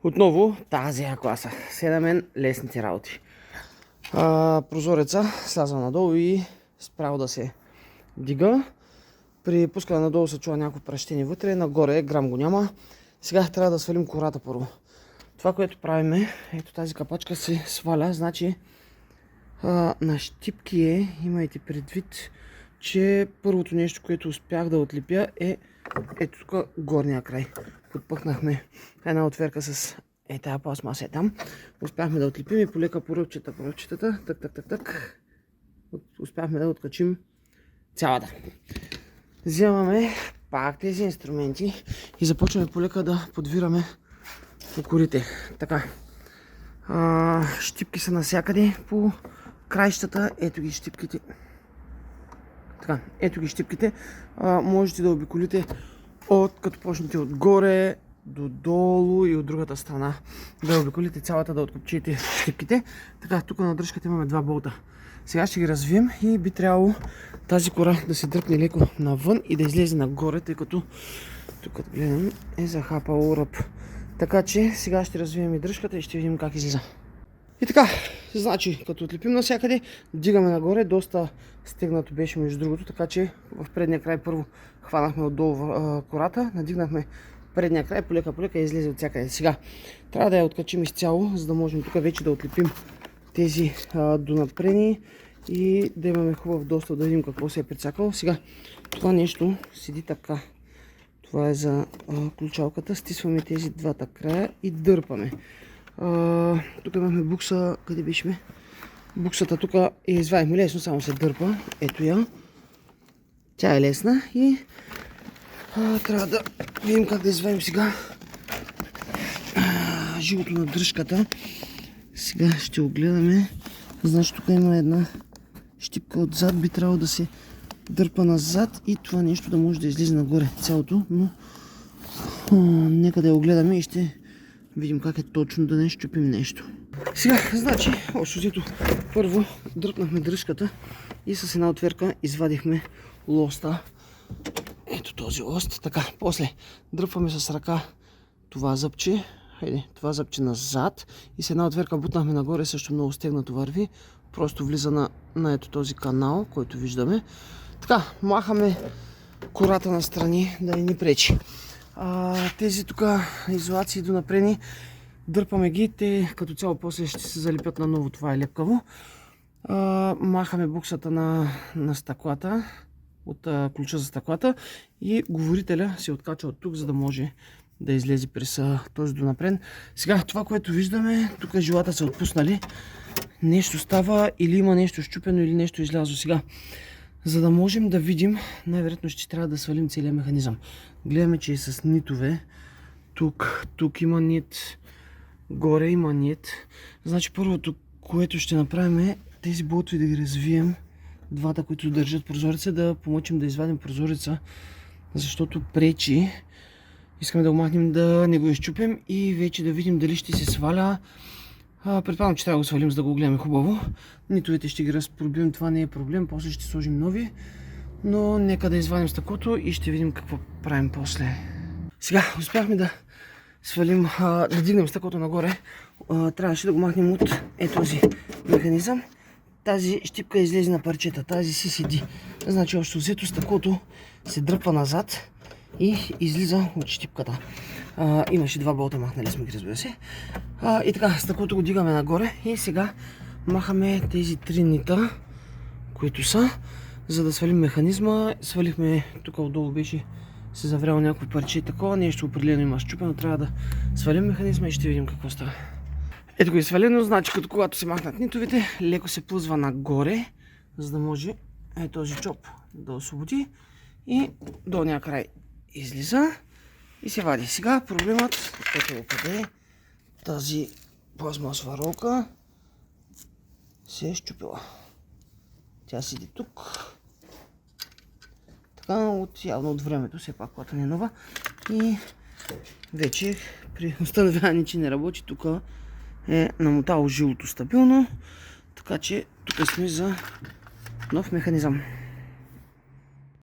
Отново тази класа. Все на мен лесните работи. Прозореца сляза надолу и справо да се дига. При пускане надолу се чува някакво пращение вътре, нагоре грам го няма. Сега трябва да свалим кората първо. Това, което правим е, ето тази капачка се сваля, значи на щипки имайте предвид, че първото нещо, което успях да отлепя е ето тук горния край. Подпъхнахме една отверка с тази пластмаса там. Успяхме да отлепим и полека по ръбчетата, так. Успяхме да откачим цялата. Вземаме пак тези инструменти и започваме полека да подвираме корите. Така. Щипки са навсякъде по краищата. Ето ги щипките. Така, ето ги щипките. Можете да обиколите като почнете отгоре до долу и от другата страна. Да обиколите цялата, да откопчите щипките. Така, тук на дръжката имаме два болта. Сега ще ги развием и би трябвало тази кора да се дръпне леко навън и да излезе нагоре, тъй като тук гледам е захапало ръб. Така че сега ще развием и дръжката и ще видим как излиза. И така, значи като отлепим навсякъде, дигаме нагоре, доста стегнато беше между другото, така че в предния край първо хванахме отдолу кората, надигнахме предния край, полека излезе от всякъде. Сега трябва да я откачим изцяло, за да можем тук вече да отлепим тези донапрени и да имаме хубав достъп да видим какво се е прецакало. Сега това нещо седи така. Това е за ключалката. Стисваме тези двата края и дърпаме. Тук имахме букса. Къде бишме? Буксата тук извадихме лесно, само се дърпа. Ето я. Тя е лесна и трябва да видим как да извадим сега жилото на дръжката. Сега ще огледаме. Значи тук има една щипка отзад. Би трябвало да се дърпа назад и това нещо да може да излезе нагоре цялото, но нека да я огледаме и ще видим как е точно да не щупим нещо. Сега, значи, общо взето, първо дръпнахме дръжката и с една отверка извадихме лоста. Ето този лост. Така, после дръпваме с ръка това зъбче. Това зъбче назад и с една отверка бутнахме нагоре, също много стегнато върви. Просто влиза на ето този канал, който виждаме. Така, махаме кората настрани да не ни пречи. Тези тук изолации донапрени, дърпаме ги, те като цяло после ще се залепят на ново, това е лепкаво. Махаме буксата на стъклата, от ключа за стъклата и говорителя се откача от тук, за да може да излезе през този донапрен. Сега това, което виждаме, тук жилата са отпуснали. Нещо става или има нещо щупено или нещо излязло. Сега, за да можем да видим, най-вероятно ще трябва да свалим целият механизъм. Гледаме, че е с нитове. Тук има нит, горе има нит. Значи първото, което ще направим е тези болтове да ги развием, двата, които държат прозореца, да помъчим да извадим прозореца, защото пречи. Искаме да го махнем, да не го изчупим и вече да видим дали ще се сваля. Предполагам, че трябва да го свалим, за да го гледаме хубаво. Нитовете ще ги разпробим, това не е проблем, после ще сложим нови. Но нека да извадим стъклото и ще видим какво правим после. Сега успяхме да свалим, да дигнем стъклото нагоре. Трябваше да го махнем от този механизъм. Тази щипка излезе на парчета, тази си седи. Значи още взето стъклото се дръпва назад и излиза от щипката. Имаше два болта, махнали сме ги, разбира се. И така, стъклото го дигаме нагоре и сега махаме тези три нита, които са, за да свалим механизма. Свалихме, тук отдолу беше се завряло някакво парче и такова, нещо определено има щупено, трябва да свалим механизма и ще видим какво става. Ето го е свалено, значи като когато се махнат нитовете, леко се плъзва нагоре, за да може този чоп да освободи и долния край излиза и се вади. Сега проблемът, ето го къде е, тази пластмасова ролка се е щупила. Тя седи тук. Така, явно от времето, все пак колата не е нова. И вече при установяване, че не работи, тук е намотало жилото стабилно. Така че тук сме за нов механизъм.